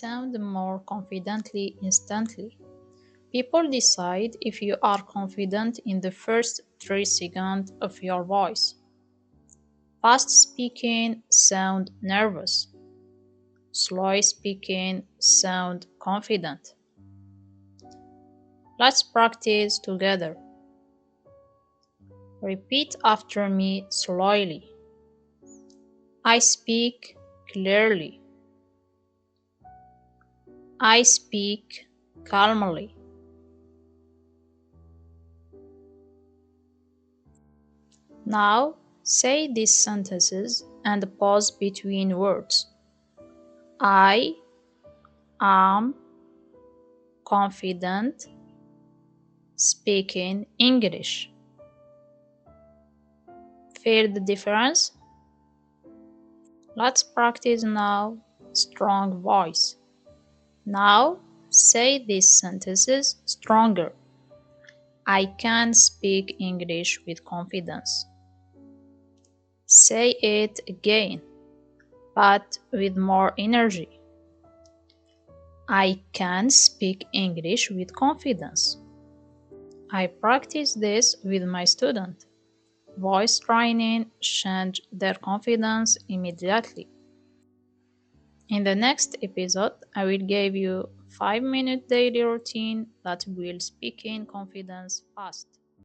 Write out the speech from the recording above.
sound more confidently instantly. People decide if you are confident in the first 3 seconds of your voice. Fast speaking sound nervous. Slow speaking sound confident. Let's practice together. Repeat after me slowly. I speak clearly. I speak calmly. Now say these sentences and pause between words. I am confident speaking English. Feel the difference? Let's practice now strong voice. Now say these sentences stronger. I can speak English with confidence. Say it again, but with more energy. I can speak English with confidence. I practice this with my students. Voice training changed their confidence immediately. In the next episode, I will give you 5-minute daily routine that will speak in confidence fast.